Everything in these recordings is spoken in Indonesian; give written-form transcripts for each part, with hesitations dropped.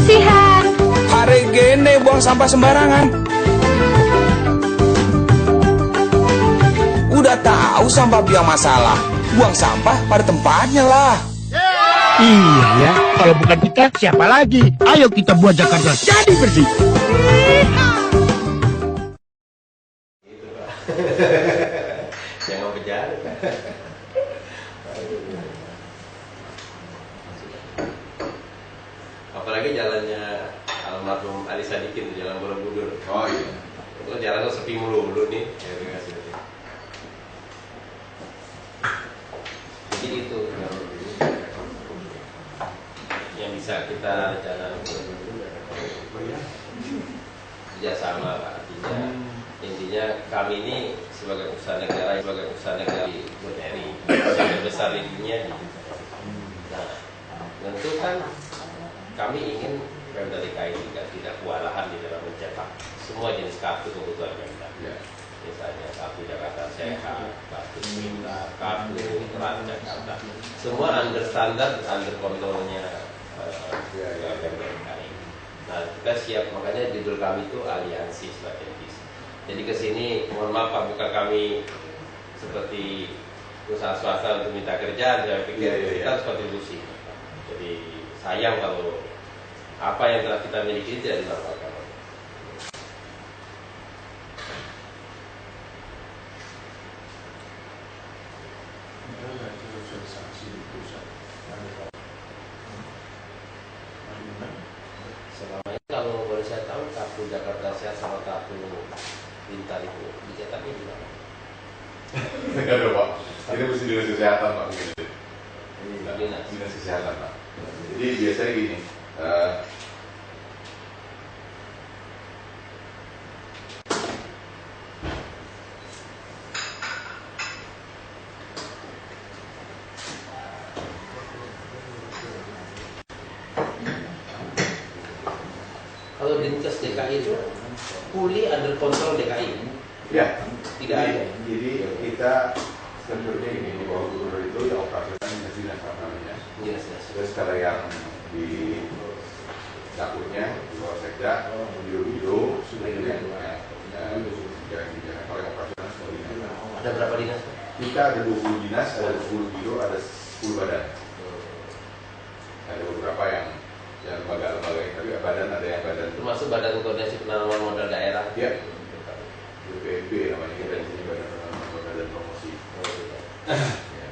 kebersihan. Hari gini buang sampah sembarangan. Udah tahu sampah biang masalah, buang sampah pada tempatnya lah. Iya ya, kalau bukan kita siapa lagi? Ayo kita buat Jakarta jadi bersih. Jangan berjalan. Apalagi jalannya almarhum Ali Sadikin, jalan Borobudur. Oh iya. Itu jalannya sepi mulu nih. Jadi itu yang bisa kita rencanakan kerjasama, Pak. Intinya kami ini sebagai usaha negara di BNI yang besar di dunia. Nah, tentu kan kami ingin Pemda DKI juga tidak kewalahan di dalam mencetak semua jenis kartu kebutuhan Pemda. Ya. Misalnya kartu Jakarta Sehat, kartu Pintar, kartu Transjakarta, semua under standar, under kontrolnya Pemda DKI. Nah, kita siap, makanya judul kami itu aliansi strategis. Jadi ke sini, mohon maaf Pak, bukan kami seperti usaha swasta untuk minta kerja, saya pikir kita harus kontribusi. Jadi sayang kalau apa yang telah kita miliki tidak dilakukan. Selama ini kalau boleh saya tahu kartu Jakarta Sehat sama kartu Pintar itu dicetaknya di mana? Enggak ada Pak. Ini mesti dinas kesehatan Pak. Dinas kesehatan Pak. Jadi biasanya gini. Kalau Dinkes DKI itu fully under control DKI. Ya. Tidak ada. Jadi kita sebenarnya ini di bawah gubernur itu yang operasional dinas namanya. Yes. Terus kalau yang di dapurnya di bawah sekda, biro sudah yang kalau yang operasional semua dinas. Ada berapa dinas? Kita ada 20 dinas, ada 10 biro, ada 10 badan. Ada beberapa yang lembaga-lembaga, tapi badan ada yang badan. Termasuk Badan Koordinasi Penanaman Modal Daerah. Ya. BPNB namanya, kita di sini Badan Penanaman Modal dan Promosi. Ya.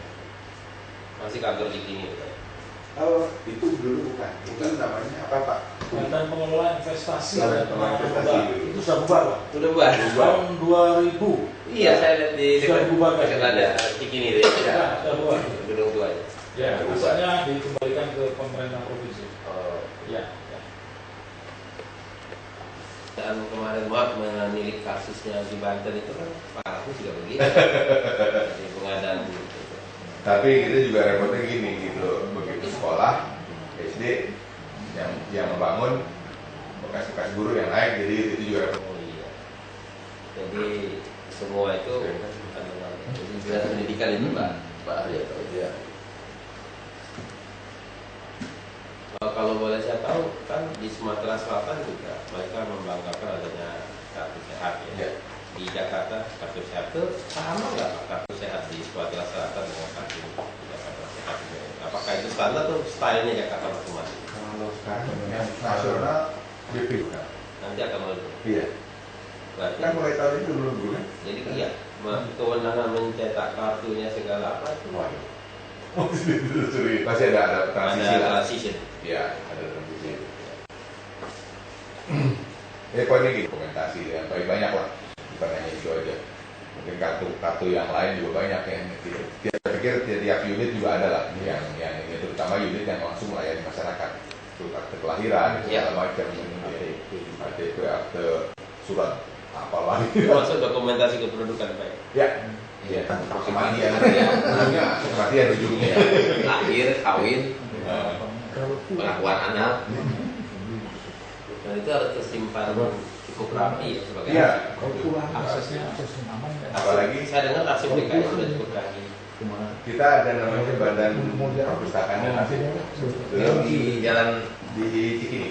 Masih kantor di sini. Oh, itu dulu bukan namanya apa Pak? Badan Pengelola Investasi Badan Pengelola Investasi dulu. itu sudah bubar Pak. Sudah bubar. Tahun 2000. Iya, saya lihat di sudah bubar kan? ada Cikini deh. Ya, sudah bubar. Gedung tuanya. Ya, pusatnya dikembalikan ke pemerintah provinsi. Oh. Ya. Dan kemarin maaf menilik kasusnya di Banten itu kan Pak Agus juga begitu. Di pengadaan gitu. Tapi kita juga repotnya gini gitu, begitu sekolah SD yang membangun bekas-bekas guru yang naik, jadi itu juga repot. Oh iya. Jadi semua itu jadi pendidikan itu Pak Arya tahu dia. Kalau boleh saya tahu kan di Sumatera Selatan juga mereka membanggakan adanya kartu sehat ya. Di Jakarta kartu sehat itu sama nggak Pak kartu sehat di Sumatera Selatan dengan kartu Jakarta Sehat? Apakah itu standar atau stylenya Jakarta masing-masing? Kalau sekarang yang nasional BP kan? Nanti akan mulai. Iya. Berarti Kan mulai tahun ini belum dulu kan? jadi iya kewenangan mencetak kartunya segala apa itu. Oh, masih ada transisi lah. Transition. Iya, ada transisi. Poinnya gitu, dokumentasi yang banyak lah, bukan hanya itu aja. Mungkin kartu yang lain juga banyak yang saya pikir tiap unit juga ada lah yang ini, terutama unit yang langsung melayani masyarakat, itu akte kelahiran, segala macam, KTP, akte surat apalah. Masuk dokumentasi kependudukan Pak. Ya. Iya, kematian ujungnya. Lahir, kawin, pengakuan anak. Dan itu harus tersimpan cukup rapi ya sebagai. Iya. Aksesnya aman. Apalagi saya dengar arsip DKI sudah cukup rapi. kita ada namanya Badan Perpustakaan dan Arsip. Di jalan di Cikini.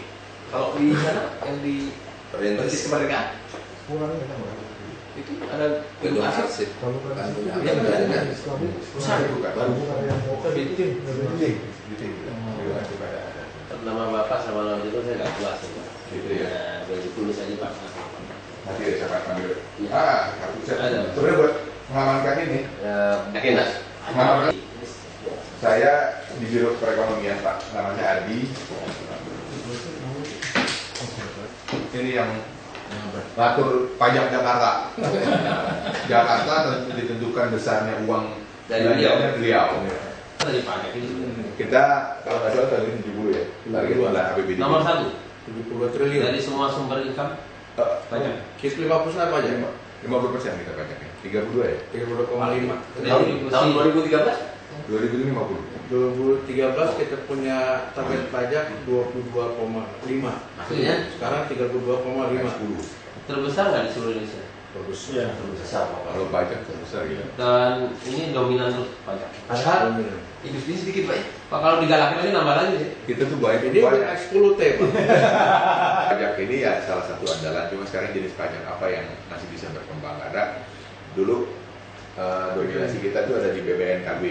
Kalau di sana yang di Persis Kemerdekaan itu ada gedung arsip. Yang benar besar itu kan. Nama bapak sama nama itu saya nggak puas. Gitu ya. Boleh ditulis aja pak. Nanti ya saya akan ambil. Ya. Kartu saya. Sebenarnya buat mengamankan ini. Yakin mas? Mengamankan. Saya di Biro Perekonomian Pak, namanya Adi. Ini yang ngatur pajak Jakarta. Jakarta ditentukan besarnya uang Dari beliau. Dari pajak ini. Kita kalau nggak salah tahun ini 70 ya. Target adalah APBD. Nomor 1 72 triliun. dari semua sumber income pajak. Kis 50% apa aja? 50% kita pajaknya. 32 ya. 32,5. Tahun 2013? 2050. 2013 kita punya target pajak 22,5. Maksudnya Sekarang 32,5. 10. terbesar nggak di seluruh Indonesia? Bagus. Iya. Terbesar pak. Kalau pajak terbesar ya. Dan ini dominan untuk pajak. Padahal Dominan. industri sedikit pak. Pak kalau digalakin lagi nambah lagi sih. Kita tuh banyak. Ini udah X10T, Pak. Pajak ini ya salah satu andalan. Cuma sekarang jenis pajak apa yang masih bisa berkembang? Ada dulu dominasi kita tuh ada di BBNKB.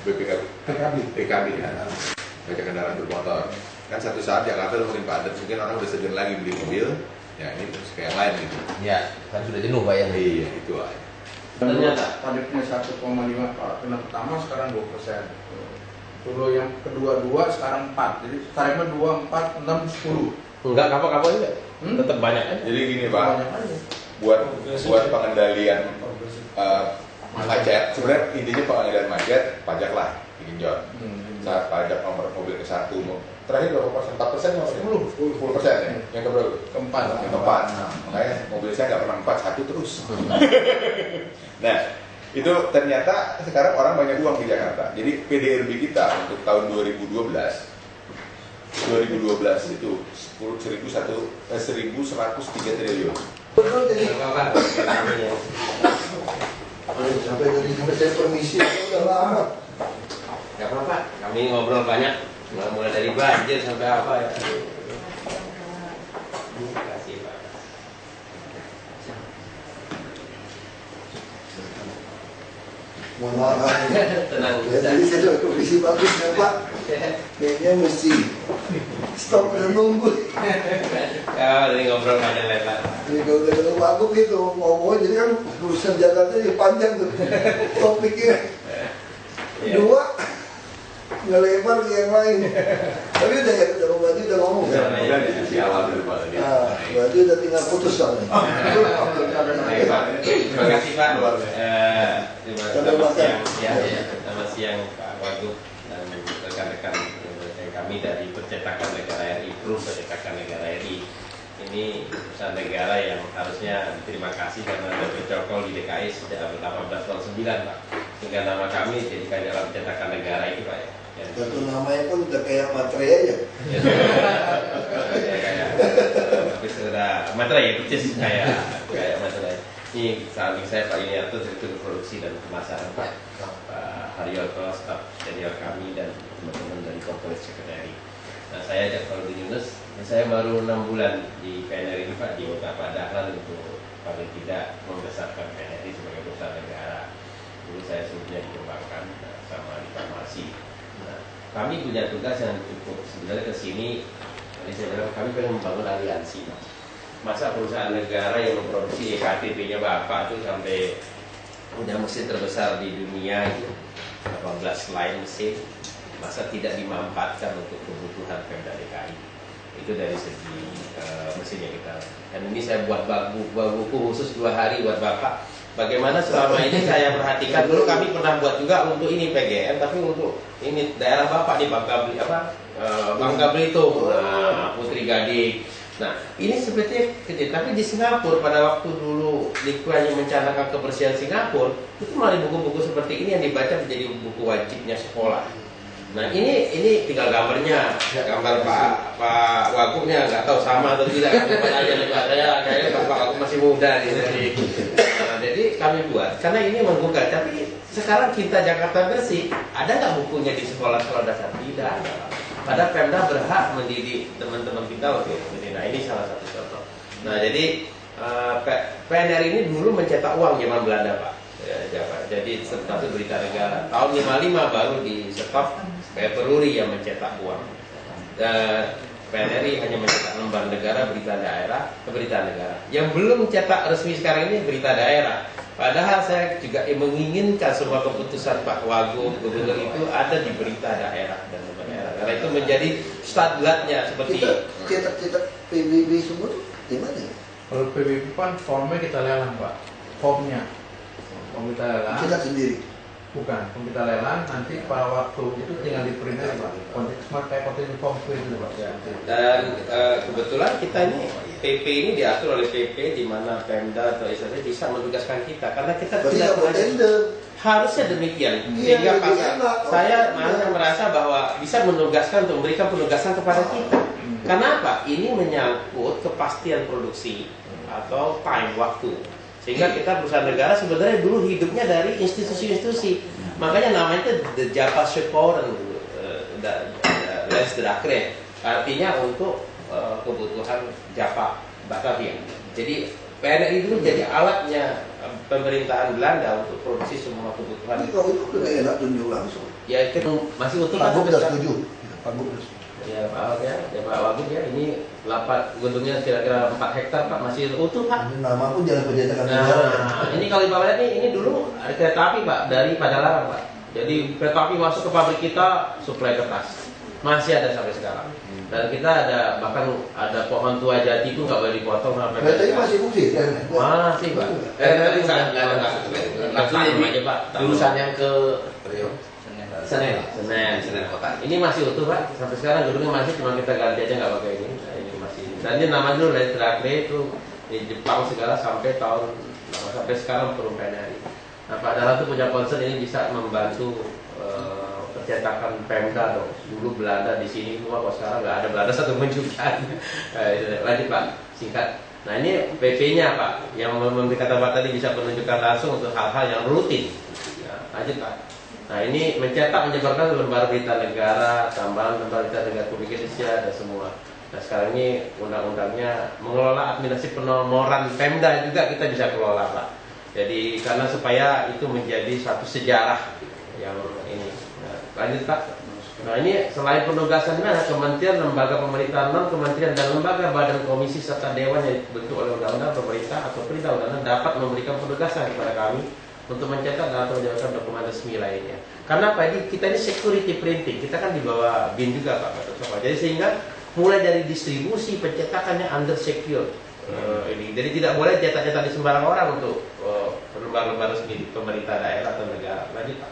PKB. PKB ya. Pajak kendaraan bermotor. Kan satu saat Jakarta udah makin padat, mungkin orang udah segan lagi beli mobil. Ya ini terus kayak lain gitu. Ya, kan sudah jenuh pak ya. Iya itu aja. Ternyata Targetnya 1,5 Pak. Yang pertama sekarang 2%. Dulu yang kedua 2, sekarang 4. Jadi tarifnya 2, 4, 6, 10. enggak kapal-kapal juga. Hmm? Tetap banyak kan? Jadi gini Pak, Banyak aja. buat pengendalian macet. Sebenarnya intinya pengendalian macet, pajak lah digenjot. Saat pajak nomor mobil ke 1, terakhir berapa persen? 4% ya? 10% ya? Yang keberapa? Keempat. Yang keempat. Makanya mobil saya nggak pernah 4, 1 terus. Nah, itu ternyata sekarang orang banyak uang di Jakarta. Jadi PDRB kita untuk tahun 2012 itu 1.103 triliun. Sampai saya permisi udah lama. Gak apa-apa, kami ngobrol banyak, mulai dari banjir sampai apa ya. Terima kasih Pak. Mohon maaf. Tenang. Ya, tadi saya sudah kondisi bagus ya Pak. Kayaknya mesti stop dan nunggu. Ya, ini ngobrol panjang lebar. Ini kalau udah ketemu aku gitu ngomong jadi kan urusan Jakarta jadi panjang tuh topiknya. Dua nggak lebar ke yang lain. Tapi udah ya udah berarti udah ngomong ya. Udah di awal dulu Pak. Berarti udah tinggal putus soalnya. Terima kasih Pak. Selamat siang, selamat siang Pak Wagub dan rekan-rekan kami dari Percetakan Negara RI, Perum Percetakan Negara RI. Ini perusahaan negara yang harusnya terima kasih karena ada bercokol di DKI sejak 1809 Pak. Sehingga nama kami dijadikan dalam Percetakan Negara itu Pak ya. Satu namanya pun udah kayak materai aja. Ya, kayak tapi sudah materai ya, persis kayak materai. Ini samping saya Pak Yuniarto, Direktur Produksi dan Pemasaran Pak Haryoto, staf senior kami dan teman-teman dari Corporate Secretary. Nah saya Jafarudin Yunus, saya baru 6 bulan di PNRI ini Pak, di beberapa Dahlan untuk paling tidak membesarkan PNRI sebagai perusahaan negara. Dulu saya sebelumnya dikembangkan sama di farmasi. Nah, kami punya tugas yang cukup sebenarnya ke sini. Tadi saya bilang kami pengen membangun aliansi. Masa perusahaan negara yang memproduksi EKTP-nya Bapak itu sampai punya mesin terbesar di dunia itu 18 line mesin, masa tidak dimanfaatkan untuk kebutuhan Pemda DKI. Itu dari segi mesinnya kita. Dan ini saya buat buku khusus 2 hari buat Bapak. Bagaimana selama ini saya perhatikan, dulu kami pernah buat juga untuk ini PGN, tapi untuk ini daerah Bapak di Bangka Belitung, nah, Putri Gading. Nah, ini seperti kecil, tapi di Singapura pada waktu dulu lingkungannya mencanangkan kebersihan Singapura, itu malah buku-buku seperti ini yang dibaca menjadi buku wajibnya sekolah. Nah, ini tinggal gambarnya, gambar Pak Wagubnya nggak tahu sama atau tidak. Kayaknya Pak Wagub masih muda nih. Jadi kami buat, karena ini menggugah. Tapi sekarang kita Jakarta Bersih, ada nggak bukunya di sekolah-sekolah dasar? Tidak ada. Padahal Pemda berhak mendidik teman-teman kita untuk ini. Nah, ini salah satu contoh. Nah, jadi PNRI ini dulu mencetak uang zaman Belanda, Pak. Ya, Pak. Jadi satu berita negara. Tahun 55 baru di stop Peruri yang mencetak uang. Dan PNRI hanya mencetak lembar negara, berita daerah, berita negara. Yang belum mencetak resmi sekarang ini berita daerah. Padahal saya juga menginginkan semua keputusan Pak Wagub, Gubernur itu ada di berita daerah dan lembar daerah. Karena itu menjadi stadlatnya seperti Kita cetak PBB semua tuh di mana ya? Kalau PBB kan formnya kita lelang Pak, formnya kita lelang. Cetak sendiri. Bukan, kita lelang nanti pada waktu itu tinggal di print aja Pak. Smart kayak konten form print itu Pak. dan kebetulan kita ini PP ini diatur oleh PP di mana Pemda atau ISD bisa menugaskan kita karena kita Berarti tidak nggak boleh tender. harusnya demikian Iya, sehingga lebih pasal enak. saya malah merasa bahwa bisa menugaskan untuk memberikan penugasan kepada kita. Kenapa? Ini menyangkut kepastian produksi atau time waktu. Sehingga kita perusahaan negara sebenarnya dulu hidupnya dari institusi-institusi. Makanya namanya the Japa Sekoren, Les Drakre. Artinya untuk kebutuhan Japa Batavia. Jadi PNRI dulu jadi alatnya pemerintahan Belanda untuk produksi semua kebutuhan. Tapi kalau itu udah enak tunjuk langsung. Ya itu masih utuh Pak kan Gub sampai udah sekarang? setuju. Pak Gub udah setuju. Ya Pak Wagub ya, ini 8 gedungnya kira-kira 4 hektar Pak, masih utuh Pak. Ini nama pun jangan pencetakan negara. Nah, ini kalau Bapak lihat nih, ini dulu ada kereta api Pak dari Padalarang Pak. Jadi kereta api masuk ke pabrik kita suplai kertas, masih ada sampai sekarang. Dan kita ada bahkan ada pohon tua jati itu nggak boleh dipotong sampai. Kereta ini masih fungsi kan? Masih Pak. Langsung aja Pak. Jurusan yang ke Senen Kota. Ini masih utuh Pak, sampai sekarang gedungnya masih, cuma kita ganti aja nggak pakai ini. Nah, ini masih. Dan ini nama dulu Les Drakre itu di Jepang segala sampai sampai sekarang belum PNRI. Nah Pak Dahlan itu punya concern ini bisa membantu percetakan Pemda dong. Dulu Belanda di sini semua, kok sekarang nggak ada Belanda satu pun juga. Lanjut Pak, singkat. Nah ini PP-nya Pak, yang memberi kata Pak tadi bisa penunjukan langsung untuk hal-hal yang rutin. Nah, lanjut Pak. Nah ini mencetak, menyebarkan lembar berita negara, tambahan lembar berita negara Republik Indonesia dan semua. Nah sekarang ini undang-undangnya mengelola administrasi penomoran Pemda juga kita bisa kelola Pak. Jadi karena supaya itu menjadi satu sejarah yang ini. Nah, lanjut Pak. Nah ini selain penugasan ada kementerian, lembaga pemerintahan non kementerian dan lembaga badan komisi serta dewan yang dibentuk oleh undang-undang pemerintah atau perintah undang-undang dapat memberikan penugasan kepada kami untuk mencetak dan atau menjalankan dokumen resmi lainnya. Karena apa? Kita ini security printing, kita kan di bawah BIN juga Pak. Jadi sehingga mulai dari distribusi pencetakannya under secure. Ini. Jadi tidak boleh cetak-cetak di sembarang orang untuk lembar-lembar resmi di pemerintah daerah atau negara. Lanjut Pak.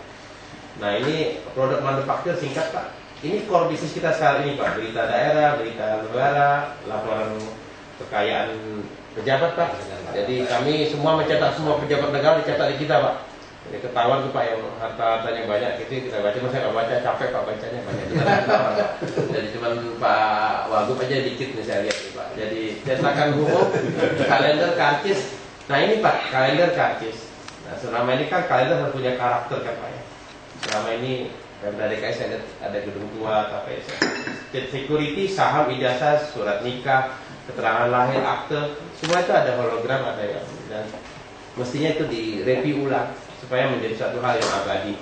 Nah ini produk manufaktur singkat Pak. Ini core bisnis kita sekarang ini Pak. Berita daerah, berita negara, laporan kekayaan pejabat Pak. Jadi kami semua mencetak semua pejabat negara dicetak di kita Pak. Jadi ketahuan tuh Pak yang harta-hartanya banyak gitu kita baca, saya nggak baca, capek Pak bacanya banyak. Jadi cuman Pak Wagub aja dikit nih saya lihat nih Pak. Jadi cetakan umum, kalender karcis. Nah ini Pak kalender karcis. Nah selama ini kan kalender harus punya karakter kan Pak ya. Selama ini Pemda DKI saya lihat ada gedung tua, KPS, security, saham, ijazah, surat nikah, keterangan lahir, akte, semua itu ada hologram, ada yang dan mestinya itu direview ulang supaya menjadi satu hal yang abadi.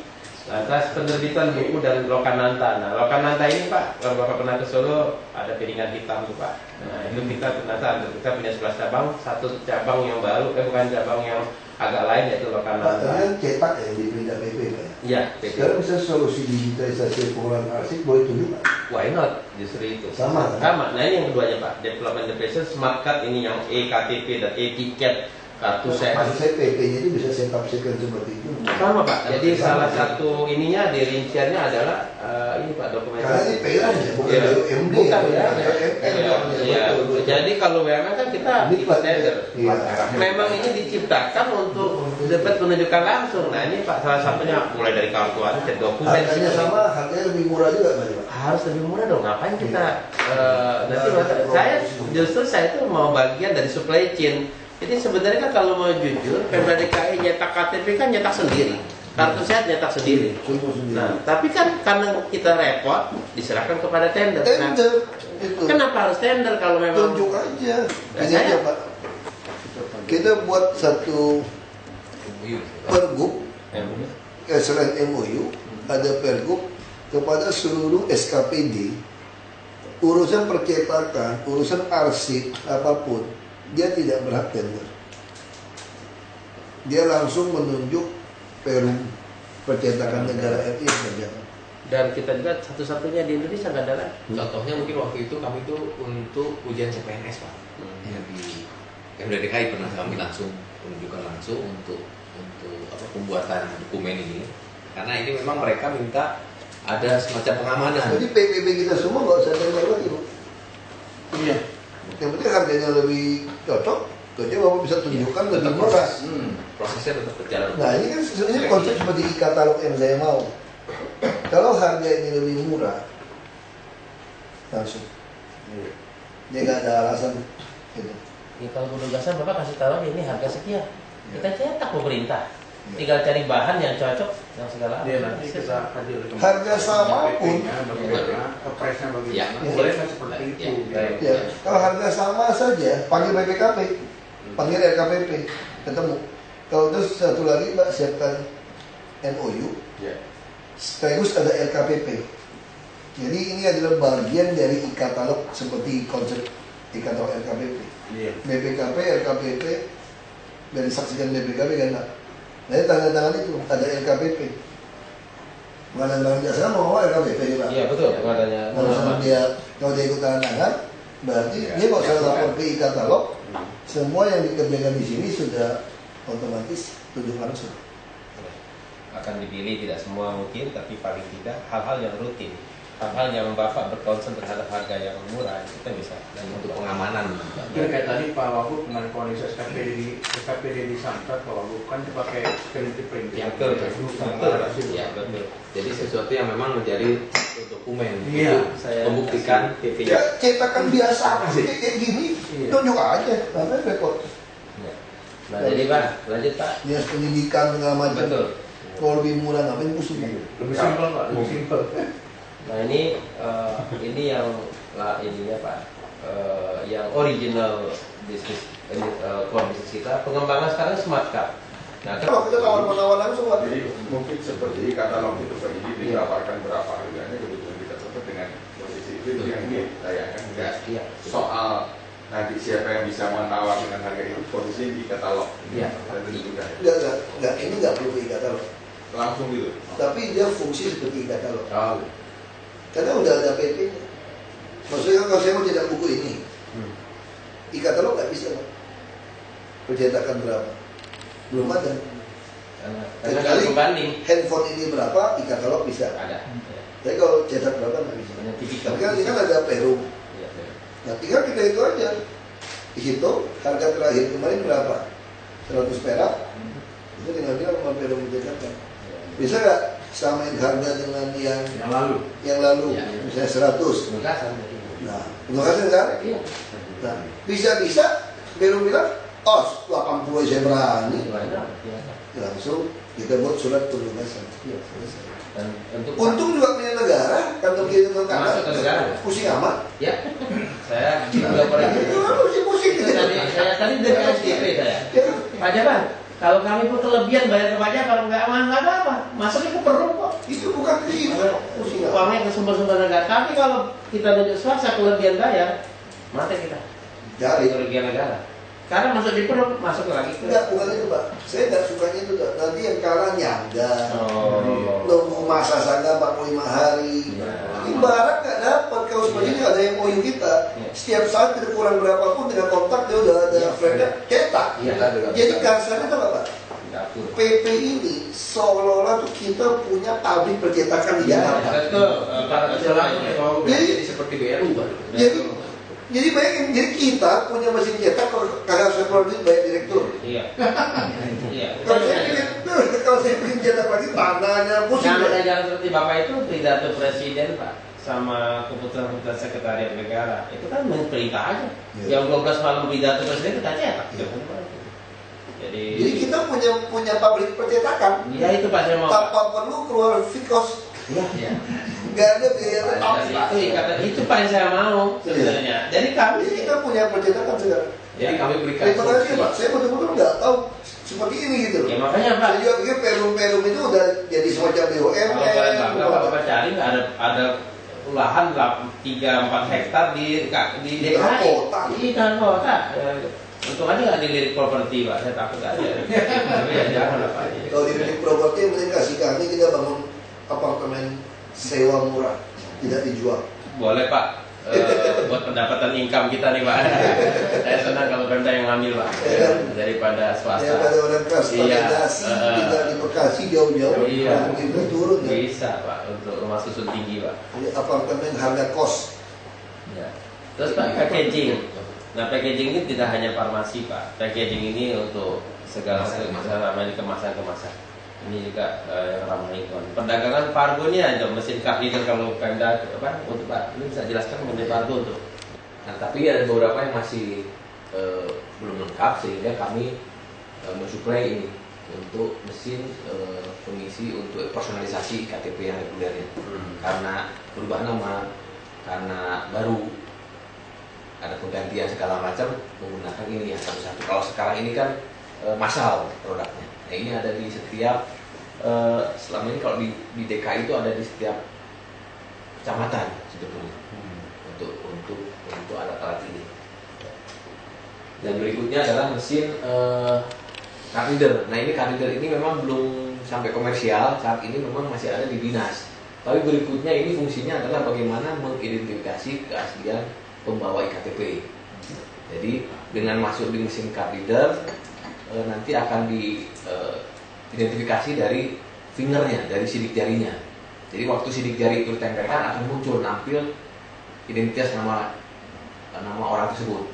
Lantas penerbitan buku dan Lokananta. Nah Lokananta ini Pak, kalau Bapak pernah ke Solo ada piringan hitam tuh Pak. Nah itu kita ternyata kita punya 11 cabang, satu cabang yang baru, bukan cabang yang agak lain yaitu Pak, Lokananta. kalian cetak ya di berita PP Pak ya? Iya, PP. Sekarang bisa solusi digitalisasi pengolahan arsip boleh tunjuk Pak? Why not? Justru itu. Sama, kan? Sama. Nah ini yang keduanya Pak. Development Depression, Smart Card ini yang e-KTP dan e-ticket, kartu sehat. Maksud saya PP-nya itu bisa saya tafsirkan seperti itu. Sama Pak. Jadi salah satu ininya di rinciannya adalah ini Pak dokumen. Karena ini PLN ya, bukan Iya. BUMD. Bukan ya. Iya. Jadi kalau BUMN kan kita Diklat. tender. Iya. Memang ini diciptakan untuk dapat penunjukan langsung. Nah ini Pak salah satunya mulai dari kartu aja dokumen. Harganya sama, harganya lebih murah juga Pak. Harus lebih murah dong. Ngapain kita nanti saya itu mau bagian dari supply chain. Jadi sebenarnya kan kalau mau jujur, Pemda DKI nyetak KTP kan nyetak sendiri. Kartu sehat nyetak sendiri. Semua sendiri. Nah, tapi kan karena kita repot, diserahkan kepada tender. Nah, Tender itu. kenapa harus tender kalau memang Tunjuk aja. Nah, Ini saya- aja Pak. Kita buat satu pergub, selain MOU, ada pergub kepada seluruh SKPD, urusan percetakan, urusan arsip, apapun, dia tidak berhak tender. Dia langsung menunjuk Perum Percetakan Negara RI yang berjalan. dan kita juga satu-satunya di Indonesia nggak ada lagi. Contohnya mungkin waktu itu kami itu untuk ujian CPNS Pak. Ya, di MDDKI pernah kami langsung menunjukkan langsung untuk pembuatan dokumen ini. Karena ini memang mereka minta ada semacam pengamanan. Jadi PPB kita semua nggak usah tender lagi, Bu. Iya. Yang penting harganya lebih cocok, jadi Bapak bisa tunjukkan lebih murah. Prosesnya tetap berjalan. Nah ini kan sebenarnya konsep seperti e-katalog yang saya mau. Kalau harga ini lebih murah, langsung. Dia nggak ada alasan gitu. Ya, kalau penugasan Bapak kasih tahu ini harga sekian. Kita cetak pemerintah. Tinggal cari bahan yang cocok, yang segala. Dia nanti kita hadir ke Harga sama pun. bagaimana, kepresnya bagaimana, Ya. boleh kan seperti itu. Ya, kalau harga sama saja, panggil BPKP, panggil RKPP, ketemu. Kalau terus satu lagi Mbak siapkan MOU, Ya. sekaligus ada RKPP. Jadi ini adalah bagian dari e-katalog seperti konsep e-katalog RKPP. Iya. BPKP, RKPP, dan disaksikan BPKP kan Pak. Nah, tanda tangan itu ada RKPP. Pengadaan jasa mau RKPP nih Pak. Iya betul. Pengadanya. Kalau dia ikut tanda tangan, berarti dia nggak usah lapor ke e-katalog. Semua yang dikerjakan di sini sudah otomatis tunjuk langsung. Akan dipilih tidak semua mungkin, tapi paling tidak hal-hal yang rutin, hal-hal yang Bapak berkonsen terhadap harga yang murah kita bisa. Dan untuk pengamanan. Jadi kayak tadi Pak Wagub dengan kondisi SKPD di Santet, Pak Wagub kan dipakai security print. Yang betul. Ya. Ya betul. Jadi sesuatu yang memang menjadi dokumen. Iya. Saya Membuktikan kasih Ya cetakan biasa kayak gini, Iya. tunjuk aja, sampai repot. Ya. Nah jadi Pak, lanjut Pak. Dinas pendidikan segala macam. Betul. Kalau lebih murah ngapain pusing? Lebih simpel Pak, lebih simpel. Nah ini yang ininya Pak, yang original bisnis core bisnis kita, pengembangan sekarang smart card. Nah, Kalau kita tawar-menawar langsung Pak. Jadi mungkin seperti katalog itu Pak, jadi didapatkan berapa harganya, kebetulan kita tetap dengan posisi itu yang ini sayangkan enggak. Iya. Soal nanti siapa yang bisa menawar dengan harga itu posisinya di katalog. Iya. Dan itu sudah Enggak, ini nggak perlu e-katalog. langsung gitu. Tapi dia fungsi seperti e-katalog. Oh. Karena udah ada PP-nya. Maksudnya kalau saya mau cetak buku ini, e-katalog nggak bisa Pak. Percetakan berapa? Belum ada. karena Kecuali pembanding handphone ini berapa, e-katalog bisa. ada. Tapi kalau cetak berapa nggak bisa. Hanya tipikal. Tapi kan ini kan ada Perum. Iya, iya. Nah tinggal kita itu aja. Dihitung harga terakhir kemarin berapa? 100 perak. Itu tinggal bilang sama Perum mencetakkan. Bisa nggak samain harga dengan yang Yang lalu. lalu? Ya. Misalnya 100. Penugasan. Nah, terima kasih kan? Iya. Nah, bisa-bisa Perum bilang, oh 80 saya berani. Iya. Langsung kita buat surat penugasan. Iya. Selesai. Dan untuk Untung juga punya negara, kantong kiri kantong Masuk ke negara. kanan, pusing amat. ya, saya juga pernah Itu kan pusing-pusing itu gitu. saya tadi dari SDP saya. Pak Jabar, kalau kami pun kelebihan bayar ke pajak, kalau nggak apa-apa, masuknya ke Perum kok. Itu bukan itu, pusing amat. Uangnya ke sumber-sumber negara. Tapi kalau kita nunjuk swasta kelebihan bayar, mati kita. Cari. Kerugian negara. Karena masuk di Perum, masuk lagi ke. Enggak, bukan itu Pak. Saya nggak sukanya itu Pak. Nanti yang kalah nyangga. Oh. Nunggu masa sangga 45 hari. Ya. Ibarat nggak dapat. Kalau seperti ini ada yang MOU kita. Ya. Setiap saat kita kurang berapapun dengan kontak dia udah ada Ya. frame-nya cetak. Iya. Jadi kasarnya itu apa? Dapur. PP ini seolah-olah tuh kita punya pabrik percetakan di Jakarta. Betul. Para kecelakaan. Jadi- seperti BRU Pak. Jadi bayangin, jadi kita punya mesin cetak kalau saya keluar duit bayar direktur. Iya. Iya. Kalau saya bikin cetak lagi tanahnya pusing. Nah, ya. jangan seperti Bapak itu pidato presiden Pak sama keputusan-keputusan sekretariat negara itu kan perintah aja. Iya. Yang 12 malam pidato presiden kita cetak. Jadi kita punya pabrik percetakan. Ya itu Pak saya mau. Tanpa perlu keluar fikos. Iya. Nggak ada biaya tetap. Itu Pak yang saya mau sebenarnya. Jadi kami Jadi kita punya percetakan sekarang. Jadi kami berikan Terima kasih Pak. Saya betul-betul nggak tahu seperti ini gitu loh. Ya makanya Pak. Saya juga pikir perum-perum itu udah jadi semacam BUMN. Kalau kalian bangga Bapak cari ada lahan 3-4 hektar di DKI. kota. Di dalam kota. Untung aja nggak dilirik properti Pak. Saya takut aja. Tapi ya jangan lah Pak. Kalau di bilik properti mending kasih kami, kita bangun apartemen sewa murah, tidak dijual. Boleh Pak. Buat pendapatan income kita nih Pak. Saya senang kalau Pemda yang ngambil Pak. Daripada swasta. Ya pada orang kelas pakai dasi, tidak di Bekasi jauh-jauh, Iya. itu turun ya. Bisa Pak untuk rumah susun tinggi Pak. Jadi apartemen harga kos. Ya. Terus Pak packaging. Nah packaging ini tidak hanya farmasi Pak. Packaging ini untuk segala macam kemasan-kemasan. Ini juga yang ramah lingkungan. Perdagangan Fargo ini ada mesin card reader kalau Pemda apa untuk Pak. Ini bisa jelaskan mengenai Fargo untuk. Nah, tapi ada beberapa yang masih belum lengkap sehingga kami mensuplai ini untuk mesin pengisi untuk personalisasi KTP yang regulernya. Karena berubah nama, karena baru ada penggantian segala macam menggunakan ini yang satu-satu. Kalau sekarang ini kan massal produknya. Nah, ini ada di setiap selama ini kalau di DKI itu ada di setiap kecamatan sebetulnya untuk alat-alat ini. Dan berikutnya adalah mesin card reader. Nah ini card reader ini memang belum sampai komersial, saat ini memang masih ada di dinas. Tapi berikutnya ini fungsinya adalah bagaimana mengidentifikasi keaslian pembawa iktp. Jadi dengan masuk di mesin card reader nanti akan diidentifikasi dari fingernya, dari sidik jarinya. Jadi waktu sidik jari itu ditempelkan akan muncul nampil identitas nama orang tersebut.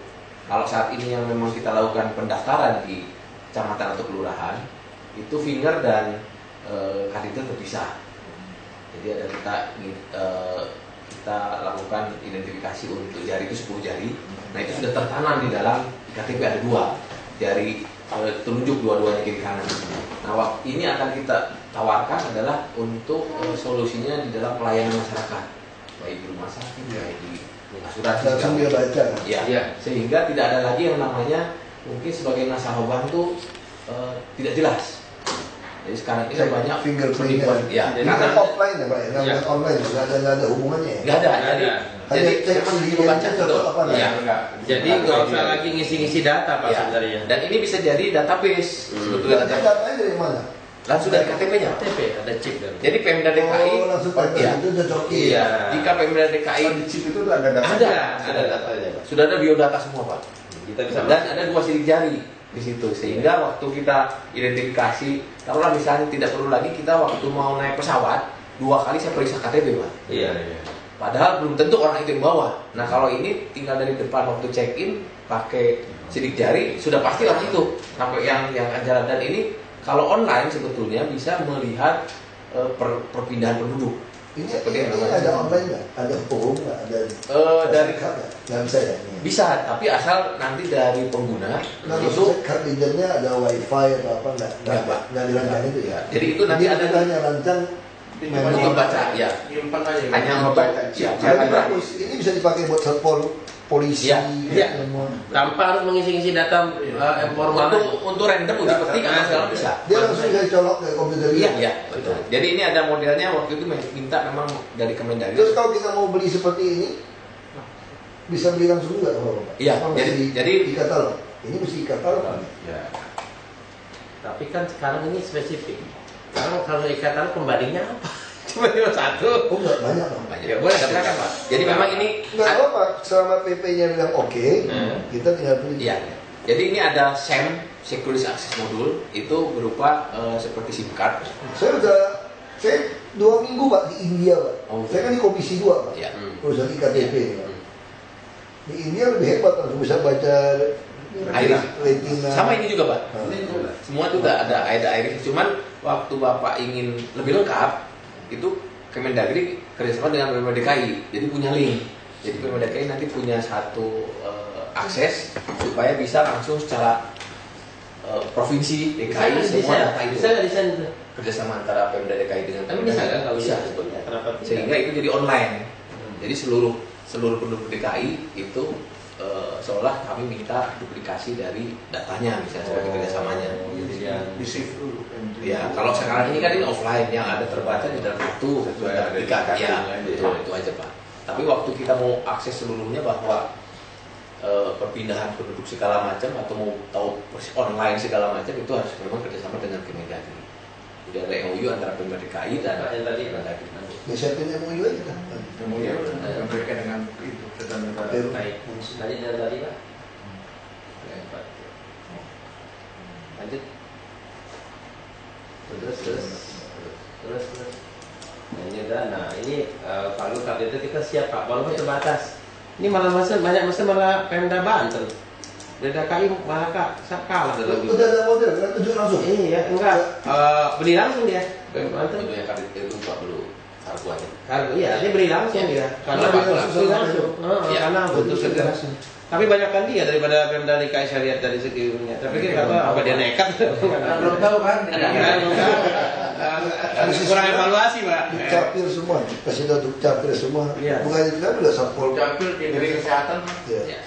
Kalau saat ini yang memang kita lakukan pendaftaran di kecamatan atau kelurahan, itu finger dan card reader terpisah. Jadi ada kita lakukan identifikasi untuk jari itu 10 jari. Nah itu sudah tertanam di dalam iktp, ada 2 jari telunjuk dua-duanya kiri kanan. Nah ini akan kita tawarkan adalah untuk solusinya di dalam pelayanan masyarakat, baik di rumah sakit, baik di asuransi. Langsung dia baca. Ya, sehingga tidak ada lagi yang namanya mungkin sebagai nasabah itu tidak jelas. Jadi sekarang ini banyak fingerprint ya. Ini kan offline ya Pak ya, nggak online, nggak ada hubungannya ya. Nggak ada. Jadi cek sendiri baca betul. apa Ya. Jadi nggak usah lagi ngisi-ngisi data Pak sebenarnya. Dan ini bisa jadi database sebetulnya. Datanya dari mana? Langsung dari KTP-nya. KTP ada chip dan. Jadi Pemda DKI langsung pakai itu udah coki. Iya. Jika Pemda DKI Di chip itu ada data. ada datanya, Pak. Sudah ada biodata semua, Pak. Kita bisa Dan ada 2 sidik jari di situ, sehingga waktu kita identifikasi, taruhlah misalnya tidak perlu lagi kita waktu mau naik pesawat 2 kali saya periksa KTP, Pak. Iya. Padahal belum tentu orang itu yang bawa. Nah kalau ini tinggal dari depan waktu check in pakai sidik jari sudah pastilah itu sampai yang jalan. Dan ini kalau online sebetulnya bisa melihat perpindahan penduduk. Ini ada online nggak? Ada form nggak? Ada dari nggak bisa ya? bisa, tapi asal nanti dari pengguna Nah, itu card readernya ada wifi atau apa nggak dirancang itu ya? jadi itu nanti ada hanya rancang untuk membaca ya, Nyimpan aja. hanya membaca ya, Jadi bagus. Ini bisa dipakai buat satpol polisi. Ya. semua. Tanpa harus mengisi-ngisi data formal. untuk random uji petik atau segala bisa. Dia langsung bisa colok ke komputer dia. Iya, betul. Jadi ini ada modelnya waktu itu minta memang dari Kemendagri. Terus kalau kita mau beli seperti ini, bisa beli langsung nggak Pak? Iya, Apa mesti jadi di katalog. Ini mesti di katalog kan? Ya. Tapi kan sekarang ini spesifik. Sekarang kalau ikatan pembandingnya apa? Cuma 1. Oh nggak banyak Pak. Ya boleh silakan Pak. Jadi memang ini Nggak apa-apa, selama PP-nya bilang oke, kita tinggal beli. iya. Jadi ini ada SAM, Security Access Module, itu berupa seperti SIM card. Saya 2 minggu Pak di India Pak. Oh, Saya kan di Komisi 2 Pak. Ya. Urusan IKTP Pak. Di India lebih hebat, langsung bisa baca Iris. retina. Sama ini juga, Pak. Nah. Semua juga ada iris. Cuman waktu Bapak ingin lebih lengkap, itu Kemendagri kerjasama dengan Pemda DKI, jadi punya link. Jadi Pemda DKI nanti punya satu akses supaya bisa langsung secara provinsi, DKI, Bisa nggak semua desain? data itu. Bisa nggak desain itu? Kerjasama antara Pemda DKI dengan Tapi Pemda bisa kan kalau bisa bisa? sebetulnya. Kenapa tidak? Sehingga itu jadi online. Jadi seluruh penduduk DKI itu seolah kami minta duplikasi dari datanya misalnya sebagai kerjasamanya. Jadi dia Di shift dulu. Ya kalau sekarang ini kan ini offline yang ada terbaca di dalam kartu Sesuai ada di sertifikat ya kartunya aja. betul itu aja Pak. Tapi waktu kita mau akses seluruhnya bahwa perpindahan penduduk segala macam atau mau tahu online segala macam itu harus memang kerjasama dengan Kemendagri. Jadi ada MOU antara Pemda DKI dan yang tadi Kemendagri. Biasanya MOU aja kan. Kemudian mereka dengan itu sedang baik. Tadi yang tadi Pak. Baik, Pak. Lanjut. Terus. Nah, ini udah. Nah ini Pak Lukas itu kita siap Pak, walaupun terbatas. Ini malah banyak malah Pemda Banten. DKI malah kalah dalam Udah ada model, kan tunjuk langsung. Iya, enggak. Beli langsung dia. Banten. Itu yang kartu itu Pak dulu kartu aja. Karena iya, dia beli langsung dia. Karena Beli beli langsung. langsung. Iya. Karena butuh segera. Tapi banyak kan dia daripada Pemda DKI saya lihat dari segi ininya. Tapi kita apa dia nekat? belum tahu kan. Kurang evaluasi Pak. Dukcapil semua, kasih tahu dukcapil semua. Iya. Bukan itu kan udah sampul. Campil dari kesehatan. Ya.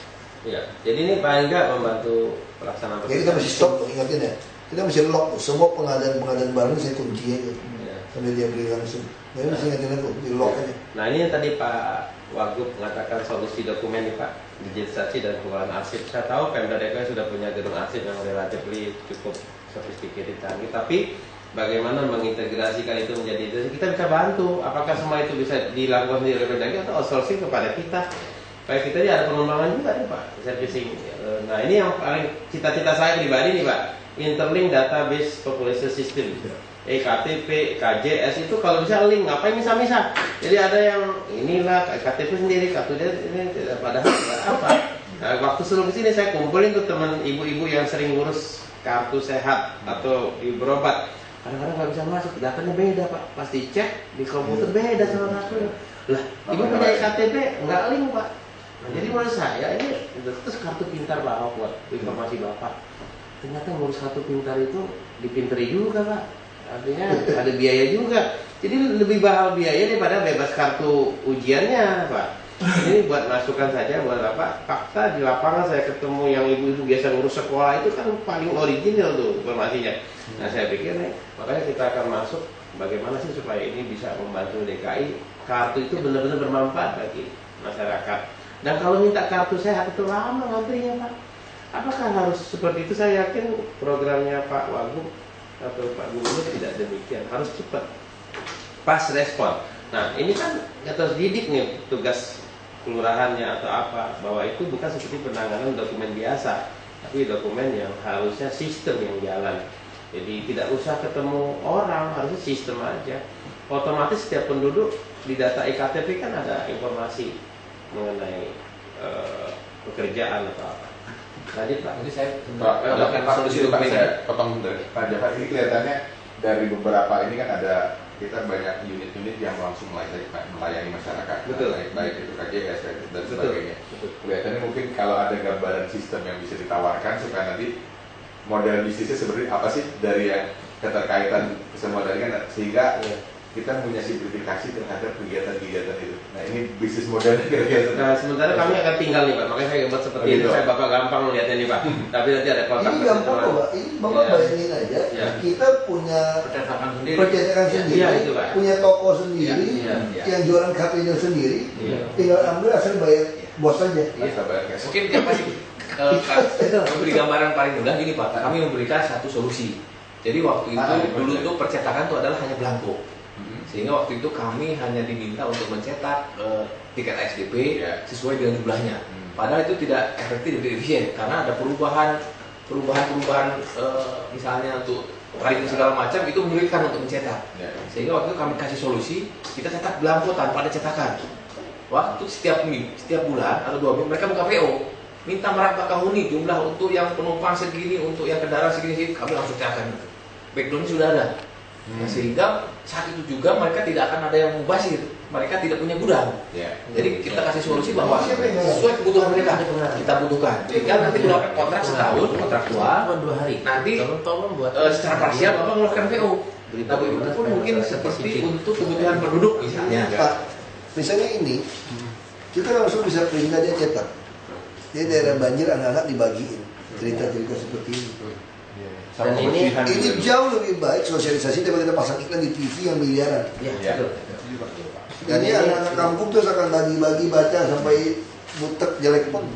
Iya. Jadi ini paling enggak membantu pelaksanaan. Jadi kita mesti stop tuh, ingatin ya. Kita mesti lock tuh, semua pengadaan baru saya kunci aja. Iya. Sambil dia beli langsung. Jadi mesti ingatin aku, di lock aja. Nah ini yang tadi Pak Wagub mengatakan solusi dokumen nih Pak, digitalisasi dan pengelolaan arsip. Saya tahu Pemda DKI sudah punya gedung arsip yang relatif cukup sophisticated canggih, tapi bagaimana mengintegrasikan itu menjadi itu kita bisa bantu. Apakah semua itu bisa dilakukan sendiri oleh Pemda atau outsourcing kepada kita? Kayak kita ini ada pengembangan juga nih Pak, servicing. Nah ini yang paling cita-cita saya pribadi nih Pak, interlink database population system. EKTP, KJS itu kalau bisa link, ngapain misah-misah? Jadi ada yang inilah KTP sendiri, kartu dia ini padahal apa? Nah, waktu sebelum kesini saya kumpulin tuh teman ibu-ibu yang sering ngurus kartu sehat atau berobat. Kadang-kadang nggak bisa masuk, datanya beda Pak. Pasti cek di komputer beda sama kartunya. Lah, ibu punya EKTP nggak link Pak. Nah, jadi menurut saya ini terus kartu pintar Pak buat informasi Bapak. Ternyata ngurus kartu pintar itu dipinteri juga Pak. Artinya ada biaya juga. Jadi lebih mahal biaya daripada bebas kartu ujiannya, Pak. Ini buat masukan saja buat Bapak. Fakta di lapangan saya ketemu yang ibu-ibu biasa ngurus sekolah itu kan paling original tuh informasinya. Nah saya pikir nih, makanya kita akan masuk bagaimana sih supaya ini bisa membantu DKI. Kartu itu benar-benar bermanfaat bagi masyarakat. Dan kalau minta kartu sehat itu lama ngantrinya, Pak. Apakah harus seperti itu? Saya yakin programnya Pak Wagub atau Pak Gubernur tidak demikian, harus cepat, pas respon. Nah ini kan harus didik nih tugas kelurahannya atau apa, bahwa itu bukan seperti penanganan dokumen biasa, tapi dokumen yang harusnya sistem yang jalan. Jadi tidak usah ketemu orang, harusnya sistem aja. Otomatis setiap penduduk di data EKTP kan ada informasi mengenai pekerjaan atau apa. Lanjut Pak. Nanti saya Pak, saya potong dari Pak Jafar. Ini kelihatannya dari beberapa ini kan ada kita banyak unit-unit yang langsung melayani masyarakat. Betul. Baik itu KJS dan Betul. sebagainya. Betul. Kelihatannya mungkin kalau ada gambaran sistem yang bisa ditawarkan supaya nanti model bisnisnya sebenarnya apa sih dari yang keterkaitan semua tadi kan, sehingga kita punya simplifikasi terhadap kegiatan-kegiatan itu. Nah ini bisnis modelnya kira-kira. Nah sementara kami akan tinggal nih Pak, makanya saya buat seperti itu. Saya Bapak gampang melihatnya nih Pak. Tapi nanti ada kontak. Ini gampang kok Pak, ini Bapak Ya. bayangin aja, Ya. kita punya Percetakan sendiri. percetakan sendiri, Iya, itu, Pak. punya toko sendiri, Iya, iya. yang jualan KP-nya sendiri, Iya. tinggal ambil asal bayar bos aja. Bisa bayar cash. mungkin dia pasti memberi gambaran paling mudah gini Pak, kami memberikan satu solusi. Jadi waktu itu dulu tuh percetakan itu adalah hanya belangko. Sehingga waktu itu kami hanya diminta untuk mencetak tiket ASDP sesuai dengan jumlahnya. Padahal itu tidak efektif dan efisien karena ada perubahan misalnya untuk tarif segala macam itu menyulitkan untuk mencetak. Sehingga waktu itu kami kasih solusi, kita cetak belangko tanpa ada cetakan. Waktu setiap bulan atau 2 minggu mereka buka PO, minta merambahkan huni jumlah untuk yang penumpang segini, untuk yang kendaraan segini, kami langsung cetakan. Backgroundnya sudah ada. Sehingga saat itu juga mereka tidak akan ada yang mubazir, mereka tidak punya gudang. Jadi kita kasih solusi bahwa sesuai kebutuhan mereka kita butuhkan. Tinggal nanti keluarkan kontrak setahun, kontraktual 2 hari. Nanti secara parsial Bapak mengeluarkan PO. Tapi itu pun mungkin seperti untuk kebutuhan penduduk misalnya. Pak, misalnya ini kita langsung bisa perintah dia cetak. Jadi daerah banjir anak-anak dibagiin cerita-cerita seperti ini. Dan ini jauh lebih baik sosialisasi daripada kita pasang iklan di TV yang miliaran. Dan ini anak-anak kampung terus akan bagi-bagi baca sampai butek jelek pun.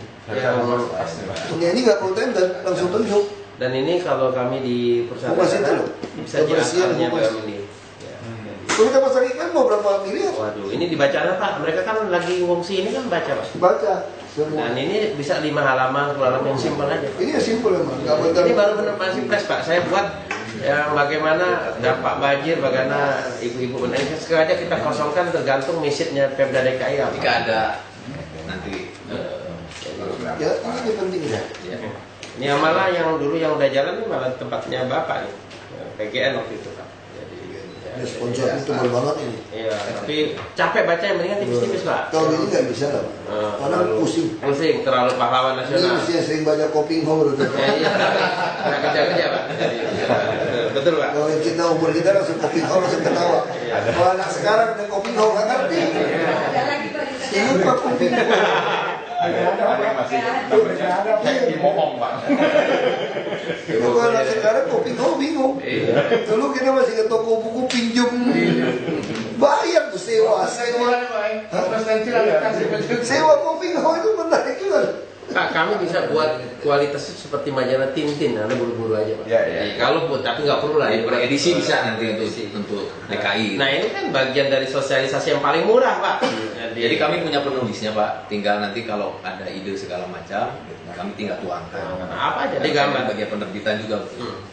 Ini nggak konten dan langsung tunjuk. Dan ini kalau kami di perusahaan bisa diakalnya ini. Kalau kita pasang iklan mau berapa miliar? Waduh, ini dibaca Pak. Mereka kan lagi ngungsi ini kan baca Pak. Baca semua. Dan ini bisa 5 halaman, 10 halaman yang simpel aja. Ini yang simpel emang. Ini baru benar-benar fresh Pak. Saya buat yang bagaimana dampak banjir, bagaimana ibu-ibu ini sengaja kita kosongkan tergantung message-nya Pemda DKI apa. Jika ada nanti ya ini penting ya. Ini malah yang dulu yang udah jalan ini malah tempatnya Bapak nih. PGN waktu itu Pak. Ya, sponsor itu tebal banget ini. Iya, tapi capek baca yang mendingan tipis-tipis Pak. Kalau ini nggak bisa lah, Pak. Karena pusing. Pusing, terlalu pahlawan Ini nasional. mesti yang sering baca Kopingho udah. Iya, nggak kerja-kerja Pak. Betul Pak. Kalau kita umur kita langsung Kopingho langsung ketawa. Kalau anak sekarang ada Kopingho nggak ngerti. Ingat Pak Kopingho. Ada masih namanya dimohong Pak. Kalau anak sekarang Kopingho bingung. Dulu kita masih ke toko buku pinjam. Bayar tuh sewa. Sewa Kopingho itu menarik juga. Kak, kami bisa buat kualitasnya seperti majalah Tintin, Anda buru-buru aja Pak. Ya. Kalau buat, tapi nggak perlu lah. beredisi bisa nanti untuk DKI. Nah ini kan bagian dari sosialisasi yang paling murah Pak. Jadi kami punya penulisnya Pak, tinggal nanti kalau ada ide segala macam, kami tinggal tuangkan. Apa aja digambar. Bagian penerbitan juga.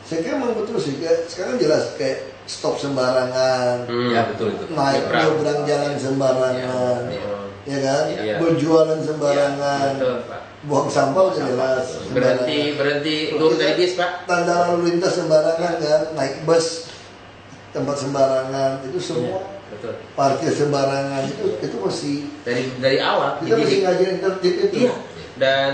Saya kira memang betul sih. Sekarang jelas kayak stop sembarangan. Ya betul itu. Naik nyebrang jalan sembarangan. Ya kan? Iya. Berjualan sembarangan. Betul Pak. Buang sampah udah jelas. Berhenti turun dari bis Pak. Tanda lalu lintas sembarangan kan, naik bus tempat sembarangan itu semua. Betul. Parkir sembarangan itu masih Dari awal. kita masih ngajarin tertib itu. Iya. Dan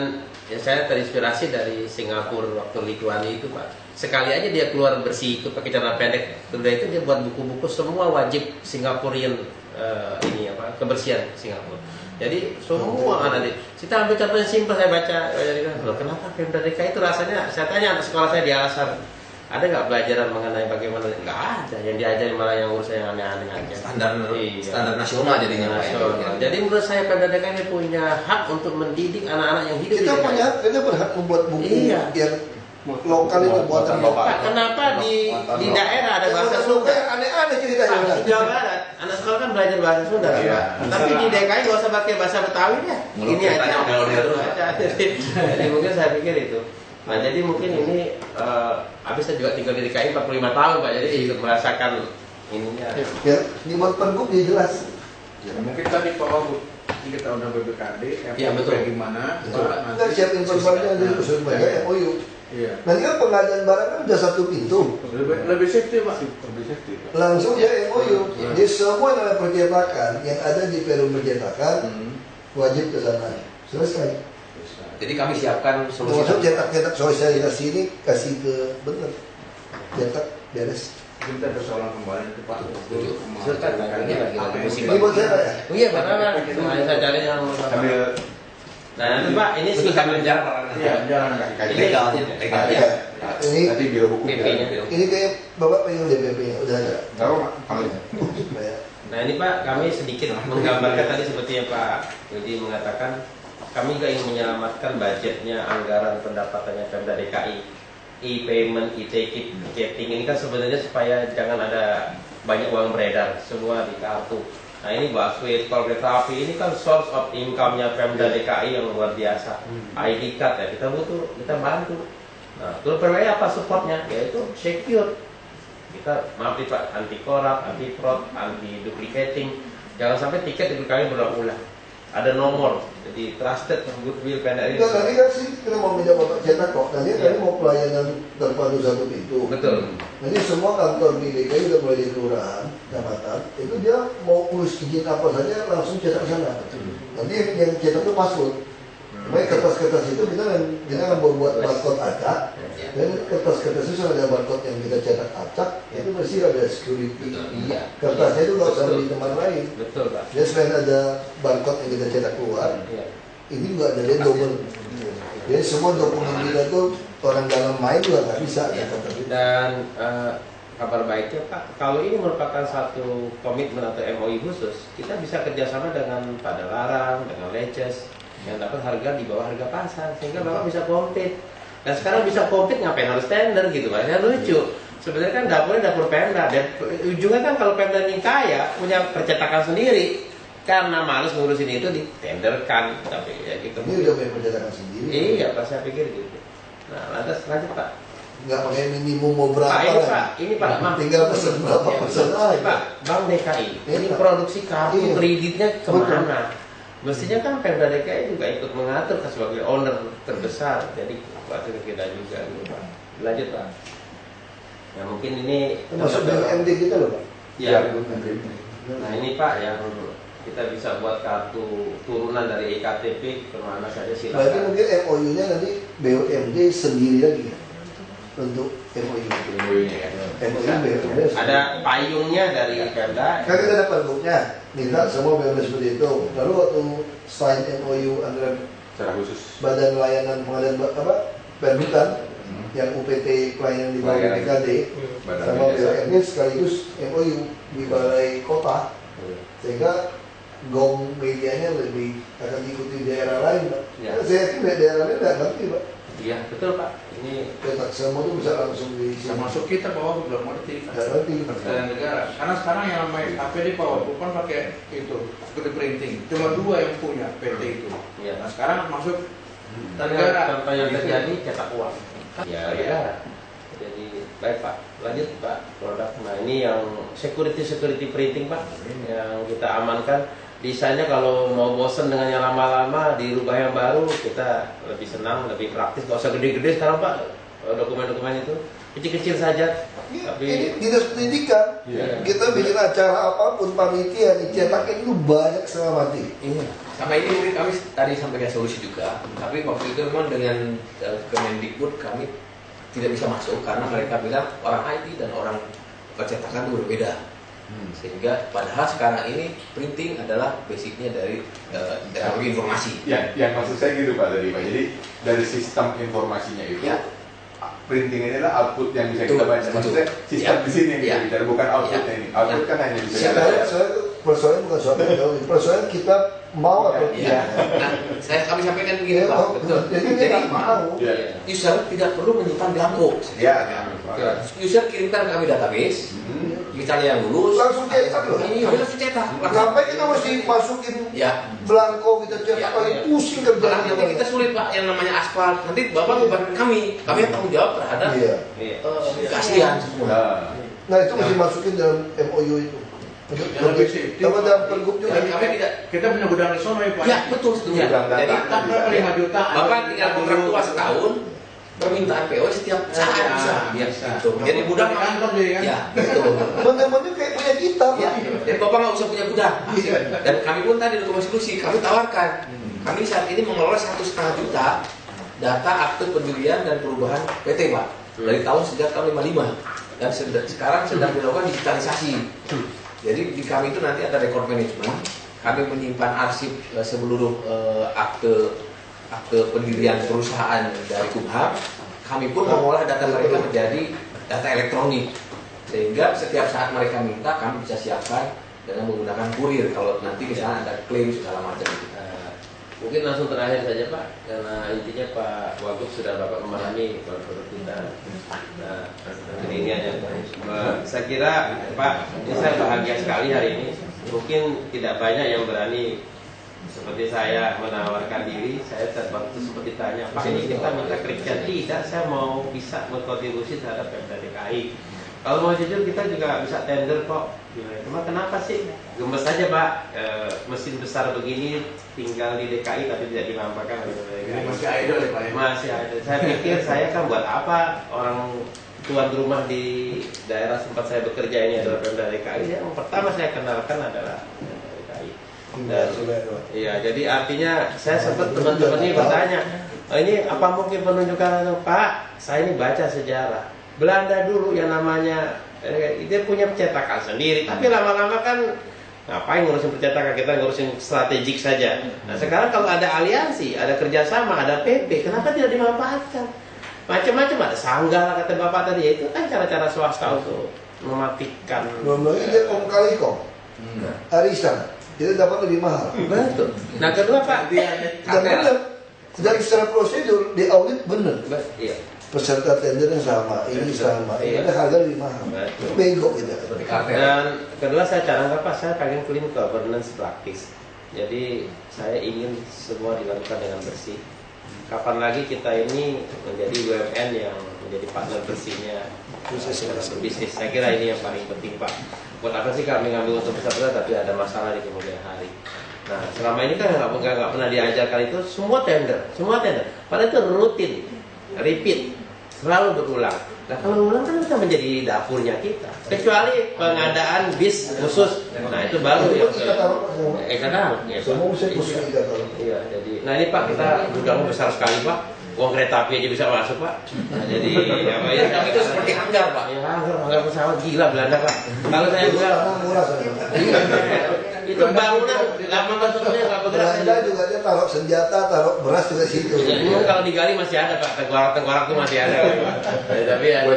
ya, saya terinspirasi dari Singapura waktu Lee Kuan Yew itu Pak. Sekali aja dia keluar bersih itu pakai celana pendek. Sudah itu dia buat buku-buku semua wajib Singaporean ini apa kebersihan Singapura. Jadi semua ada di. Kita ambil contoh yang simpel saya baca. Loh, kenapa Pemda DKI itu rasanya? Saya tanya anak sekolah saya di Al-Azhar, ada nggak pelajaran mengenai bagaimana? Nggak ada. Yang diajarin malah yang urusan yang aneh-aneh aja. Standar nasional jadinya Pak. Nasional. Jadi menurut saya Pemda DKI ini punya hak untuk mendidik anak-anak yang hidup Kita di punya, DKI. kita berhak membuat buku Iya. yang lokal itu buatan lokal. Pak, kenapa di daerah ada bahasa Sunda? Yang aneh-aneh ceritanya. Pak, di Jawa Barat, anak sekolah kan belajar bahasa Sunda. Iya. Tapi di DKI nggak usah pakai bahasa Betawi deh. Mulut Ini aja. katanya udah terus. Jadi mungkin saya pikir itu. Nah jadi mungkin ini habis saya juga tinggal di DKI 45 tahun Pak. Jadi ikut merasakan ininya. Ya, di buat pergub dia jelas. Ya, mungkin tadi Pak Wagub kita udah BBKD, Iya, betul. Gimana? Kita siapin perbannya dari usul mereka ya, MOU. Iya. Nanti kan pengadaan barang kan udah satu pintu. Lebih safety Pak. Lebih safety. Langsung ya MOU. Jadi semua yang percetakan yang ada di Perum percetakan wajib ke sana. Selesai. Jadi kami siapkan solusi. Termasuk cetak-cetak sosialisasi ini kasih ke bener. Cetak beres. Kita persoalan kembali itu Pak. Silakan, Pak. Ini lagi musim Ini buat saya ya. Iya benar. Saya cari yang. Sambil Nah itu Pak, ini Itu sikap sambil jalan. Iya, jangan kaki. Legalnya. Ini nanti biro hukum. PP-nya. ini kayak Bapak pengen DPP nya udah ada. Tahu Pak? Kalau Ya. Nah ini Pak, kami sedikit menggambarkan tadi seperti yang Pak Yudi mengatakan, kami juga ingin menyelamatkan budgetnya, anggaran pendapatannya Pemda DKI. E-payment, e-ticketing ini kan sebenarnya supaya jangan ada banyak uang beredar semua di kartu. Nah ini busway, tol kereta api ini kan source of income-nya Pemda DKI yang luar biasa. ID card ya kita butuh, kita bantu. Nah terus PWI apa supportnya? Yaitu secure. Kita maaf nih Pak, anti korup, anti fraud, anti duplicating. Jangan sampai tiket dibeli berulang-ulang. ada nomor, jadi trusted goodwill PNRI. Enggak, nanti kan sih kita mau pinjam bapak cetak kok. Nanti kami mau pelayanan terpadu satu pintu. Betul. Nanti semua kantor di DKI udah mulai di kelurahan, kecamatan, itu dia mau urus izin apa saja langsung cetak ke sana. Nanti yang cetak itu password. Makanya kertas-kertas itu kita kan buat barcode acak. Dan kertas-kertas itu ada barcode yang kita cetak acak, itu pasti ada security. Iya. Kertasnya itu nggak usah Betul. di tempat lain. Betul, Pak. Jadi selain ada barcode yang kita cetak keluar, Iya. ini juga ada dia double. Jadi semua dokumen kita tuh orang dalam main juga nggak bisa. Ya. Kata kita. Dan kabar baiknya Pak, kalau ini merupakan satu komitmen atau MOU khusus, kita bisa kerjasama dengan Padalarang, dengan Leces, yang dapat harga di bawah harga pasar, sehingga Bapak bisa compete. Dan sekarang bisa compete ngapain harus tender gitu Pak, ya lucu. Sebenarnya kan dapurnya dapur Pemda, dan ujungnya kan kalau Pemda ini kaya, punya percetakan sendiri, karena males ngurusin itu ditenderkan, tapi ya gitu. Ini udah punya percetakan sendiri. Iya Pak, saya pikir gitu. Nah, lantas lanjut Pak. Nggak pakai minimum mau berapa Pak, ini kan? Pak, ini Pak, maaf. Tinggal pesen berapa Ya, pesen aja. Pak, Bank DKI, ini Iya. produksi kartu Iya. kreditnya kemana? Mestinya kan Pemda DKI juga ikut mengatur sebagai owner terbesar, jadi waktu kita juga gitu, Pak. Lanjut Pak. Ya mungkin ini Termasuk BUMD kita loh Pak. Ya. Nah ini Pak yang kita bisa buat kartu turunan dari EKTP kemana saja Berarti silakan. mungkin MOU-nya nanti BUMD sendiri lagi ya? Untuk MOU. MOU-nya ya. MOU BUMD. Ada payungnya dari Pemda. Kan kita dapat booknya, minta semua BUMD seperti itu. Lalu waktu sign MOU antara Secara khusus. Badan Layanan Pengadaan Pendudukan yang UPT pelayanan di bawah Pelayanan. BPKD Badan sama Desa. BUMD sekaligus MOU di Balai Kota, sehingga gong medianya lebih akan diikuti daerah lain Pak. Ya. Karena saya yakin daerah lain nggak ngerti Pak. Iya betul Pak. Ini Cetak semua itu bisa langsung di sini. Termasuk kita bahwa belum ngerti Nggak ngerti. perjalanan negara. Karena sekarang yang namanya APD Pak bukan pakai itu seperti printing. Cuma 2 yang punya PT itu. Iya. Nah sekarang masuk negara negara. contoh yang Gitu. terjadi cetak uang. Ya negara. Jadi baik Pak. Lanjut Pak produk. Nah ini yang security printing Pak yang kita amankan. Desainnya kalau mau bosen dengan yang lama-lama dirubah yang baru, kita lebih senang, lebih praktis. Gak usah gede-gede sekarang Pak dokumen-dokumen itu kecil-kecil saja. Ini Tapi dinas pendidikan. Iya. Kita bikin acara apapun panitia dicetakin itu banyak setengah mati. iya. Sama ini mungkin kami tadi sampaikan solusi juga, tapi waktu itu memang dengan Kemendikbud kami tidak bisa masuk karena mereka bilang orang IT dan orang percetakan itu berbeda. Sehingga padahal sekarang ini printing adalah basicnya dari teknologi informasi. Yang maksud saya gitu Pak tadi Pak. Jadi dari sistem informasinya itu Ya. printing ini adalah output yang bisa Betul, kita baca. Maksudnya betul. sistem Ya. di sini yang Ya. kita bicara, bukan outputnya Ya. ini. Output kan hanya bisa kita Saya baca. persoalan bukan soal teknologi, persoalan kita mau atau Ya. tidak. Nah, kami sampaikan begini Ya, Pak, betul. Jadi dia nggak mau. Ya. User tidak perlu menyimpan belangko. Ya. User kirimkan kami database, misalnya yang lulus, Langsung cetak loh. Iya, langsung cetak. Ngapain kita mesti masukin Ya, belangko kita cetak Ya, paling ya. pusing malah kerjanya. nanti kita sulit Pak yang namanya aspal. Nanti Bapak beban kami yang tanggung jawab terhadap Iya. Iya. keaslian semua. Nah, Nah itu mesti masukin dalam MOU itu. Yang lebih safety. Sama dalam pergub juga. Dan kami tidak. Kita punya gudang di sana ya Pak. Ya betul setuju. Gudang data. Jadi Kita berapa 5 juta? Bapak tinggal kontrak tua setahun, permintaan PO setiap saat Ya, bisa. bisa. Gitu. Jadi gudang Di kantor dia kan? Ya betul. Teman-temannya kayak punya kita Ya, Pak. jadi Bapak nggak usah punya gudang. Dan kami pun tadi dokumen solusi kami tawarkan. Kami saat ini mengelola 1,5 juta data akte pendirian dan perubahan PT Pak dari sejak tahun 55 dan sekarang sedang dilakukan digitalisasi. Jadi di kami itu nanti ada record management. Kami menyimpan arsip seluruh akte pendirian perusahaan dari Kumham. Kami pun mengolah data mereka menjadi data elektronik sehingga setiap saat mereka minta kami bisa siapkan dengan menggunakan kurir kalau nanti misalnya ada klaim segala macam gitu. Mungkin langsung terakhir saja Pak, karena intinya Pak Wagub sudah Bapak memahami produk kita. Nah, ini hanya saya kira Pak, ini saya bahagia sekali hari ini. Mungkin tidak banyak yang berani Seperti saya menawarkan diri, saya waktu sempat ditanya, Pak ini kita minta kerja, tidak, saya mau bisa berkontribusi terhadap Pemda DKI. Kalau mau jujur kita juga bisa tender kok. Cuma kenapa sih? Gemes aja Pak, mesin besar begini tinggal di DKI tapi tidak dinampakkan oleh Pemda DKI. Masih idol ya Pak ya? Masih ada. Saya pikir saya kan buat apa orang tuan rumah di daerah tempat saya bekerja ini adalah Pemda DKI. Yang pertama saya kenalkan adalah Pemda DKI. Dan iya, jadi artinya saya sempat teman-teman ini bertanya, oh, ini apa mungkin penunjukan Pak? Saya ini baca sejarah. Belanda dulu yang namanya dia punya percetakan sendiri, tapi lama-lama kan ngapain ngurusin percetakan, kita ngurusin strategik saja. Nah sekarang kalau ada aliansi, ada kerjasama, ada PP, kenapa tidak dimanfaatkan? Macam-macam, ada sanggah lah kata Bapak tadi, itu kan cara-cara swasta untuk mematikan. Normalnya dia Om kali kong, arisan, kita dapat lebih mahal. Betul. Nah kedua Pak, Dan benar, dari secara prosedur di audit benar. iya. Peserta tender yang sama, ini sama, ini ada harga lebih mahal. Betul. Bego gitu. Dan kedua saya canangkan Pak, saya pengen clean governance praktis. Jadi saya ingin semua dilakukan dengan bersih. Kapan lagi kita ini menjadi BUMN yang menjadi partner bersihnya bisnis. Saya kira ini yang paling penting Pak. Buat apa sih kami ngambil untuk besar-besar tapi ada masalah di kemudian hari. Nah selama ini kan nggak pernah diajarkan itu semua tender. Padahal itu rutin, repeat. Selalu berulang. Nah kalau berulang kan bisa menjadi dapurnya kita. Kecuali pengadaan bis khusus. Nah itu baru ya. Kadang. Semua bisa khusus kita taruh. Iya. Jadi, nah ini Pak kita gudangnya besar sekali Pak. Uang kereta api aja bisa masuk Pak. Nah, jadi apa ya? Itu seperti hanggar Pak. Ya hanggar pesawat gila Belanda Pak. Kalau saya bilang Murah saja. itu bangunan lama masuknya nggak bergerak. Belanda juga dia taruh senjata, taruh beras juga situ. Ya, kalau digali masih ada Pak, tengkorak tuh masih ada. Tapi ya,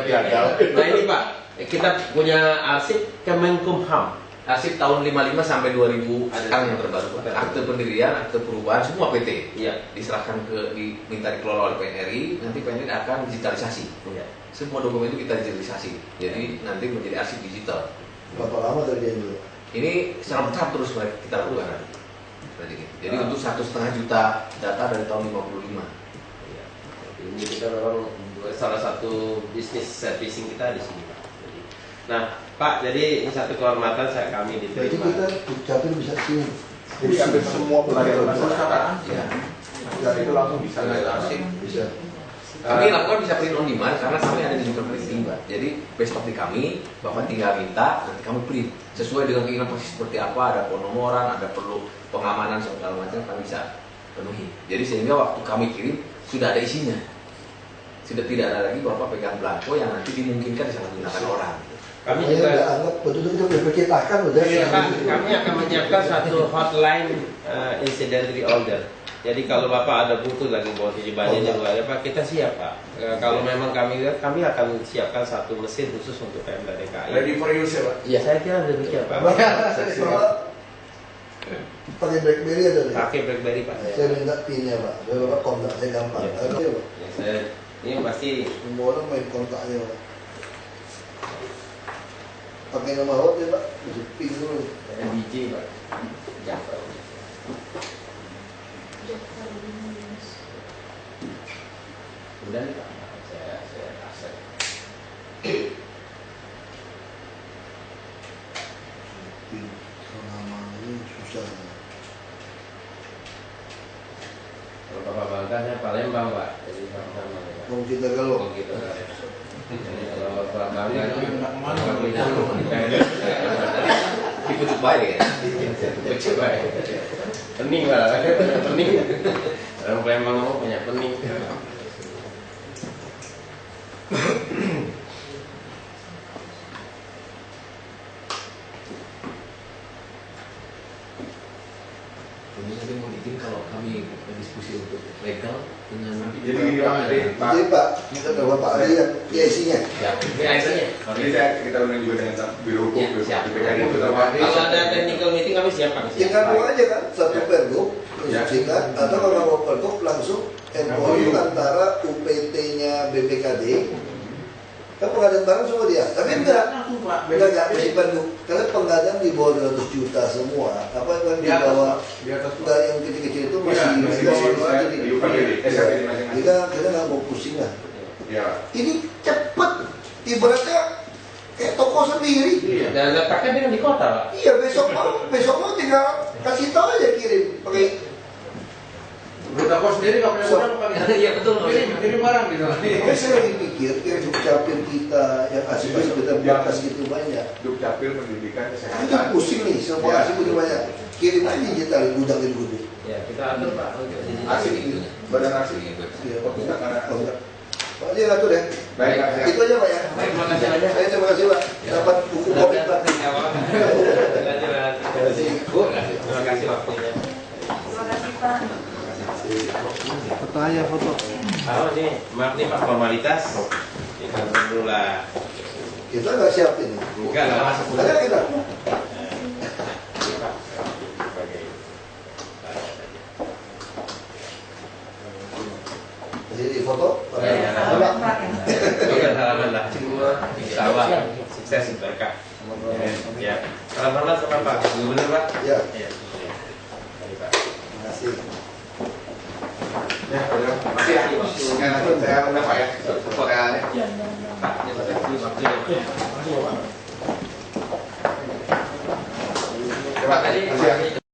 nah ini Pak, kita punya arsip Kemenkumham. Arsip tahun 55 sampai 2000 sekarang yang terbaru Pak. Akte pendirian, akte perubahan, semua PT. Iya. Diserahkan diminta dikelola oleh PNRI, nanti PNRI akan digitalisasi. Iya. Semua dokumen itu kita digitalisasi. Jadi nanti menjadi arsip digital. Berapa lama terjadi dulu? Ini secara bertahap terus kita lakukan nanti. Jadi untuk 1,5 juta data dari tahun 55. Iya. Ini kita memang salah satu bisnis servicing kita di sini Pak. Nah Pak, jadi ini satu kehormatan kami Jadi diterima. kita capil bisa sini. Jadi hampir semua pelayanan perusahaan Ya. dan itu langsung bisa asing. Bisa. Kami lakukan bisa print on demand karena kami ada digital printing Pak. Jadi besok di kami, Bapak tinggal minta, nanti kami print sesuai dengan keinginan persis seperti apa, ada penomoran, ada perlu pengamanan segala macam kami bisa penuhi. Jadi sehingga waktu kami kirim sudah ada isinya. Sudah tidak ada lagi Bapak pegang belangko yang nanti dimungkinkan disalahgunakan orang. Kami Pokoknya juga udah anggap betul-betul kita udah percetakan udah. Iya, Pak, kami akan menyiapkan satu hotline incidentally order. Jadi kalau Bapak ada butuh lagi bawa banyak juga ada Pak, kita siap Pak. Kalau memang kami akan siapkan satu mesin khusus untuk Pemda DKI. Ready for use ya Pak? Iya, saya kira demikian Pak. Bapak pakai BlackBerry ada nih. Pakai BlackBerry Pak. Saya minta pinnya Pak. Biar Bapak kontak saya gampang. Iya. Ada ya Pak. Ya, saya ini pasti Semua orang main kontaknya Pak. Pakai nama Bapak ya Pak. Bisa pin dulu. DJ Pak. Ya, Pak. Udah nih Pak. Saya akses. Pin. Kalau nama ini susah. Kalau Bapak bangga saya Palembang Pak. Jadi sama-sama ya, Pak. Mau kita kalau. Oh gitu Pak. Jadi kalau Bapak bangga Nggak kemana Pak? Di pucuk baik ya. coba ya. Pening Pak. Pening. Orang Palembang mau punya pening. Ini nanti mau izin kalau kami berdiskusi untuk legal dengan Jadi gini Pak, Jadi Pak, kita ada Bapak ada yang PIC-nya. ya, ini IC-nya. kita undang juga dengan biro hukum, Ya, siap. BPKI terutama. Kalau ada technical meeting kami siap Pak. Tinggal dua aja kan, satu pergub, Ya. instruksikan, atau kalau mau pergub langsung MOU antara UPT-nya BPKD Kan pengadaan barang semua dia. Tapi enggak. Langsung, Pak. Enggak mesti Bandung. Karena pengadaan di bawah 200 juta semua. Apa kan di bawah di atas enggak yang kecil-kecil itu masih masih mereka di semua jadi. SPP masing-masing. Kita nggak mau pusing lah. Ya. Ini cepet. Ibaratnya kayak toko sendiri. Iya. Dan letaknya dia di kota, Pak. Iya besok mau tinggal kasih tahu aja kirim pakai. Udah kos sendiri nggak punya modal Pak. Iya betul. Kirim barang gitu. Makanya saya lagi pikir kayak Dukcapil kita yang asik-asik kita berkas gitu banyak. Dukcapil Pendidikan Itu Kesehatan. pusing nih sama Ya. asik begitu banyak. Kirim aja digital gudang-gudang. Ya, kita atur Pak untuk Asik itu. Badan asik. Iya, Perpustakaan asik. Pak dia ngatur ya. Baik, Pak. Siap. Itu aja Pak ya. Baik, terima kasih banyak. Saya terima kasih Pak. Dapat buku komik Pak. Terima kasih Bu. Terima kasih waktunya. Terima kasih Pak. Foto aja foto. Oh nih, maaf nih Pak formalitas. Kita dulu lah. Kita nggak siapin. Enggak lah masuk dulu. Ada kita. Jadi foto. Ya, Ada. Pak. Bukan halaman lah. Sawah. Sukses berkah. Ya. Salam hormat sama Pak Gubernur Pak. Ya. Ya. Baik, Pak. Terima kasih. Ya, udah. Makasih ya. Ya, nanti saya undang Pak ya. Fotonya. Pak, terima kasih waktunya. Terima kasih ya.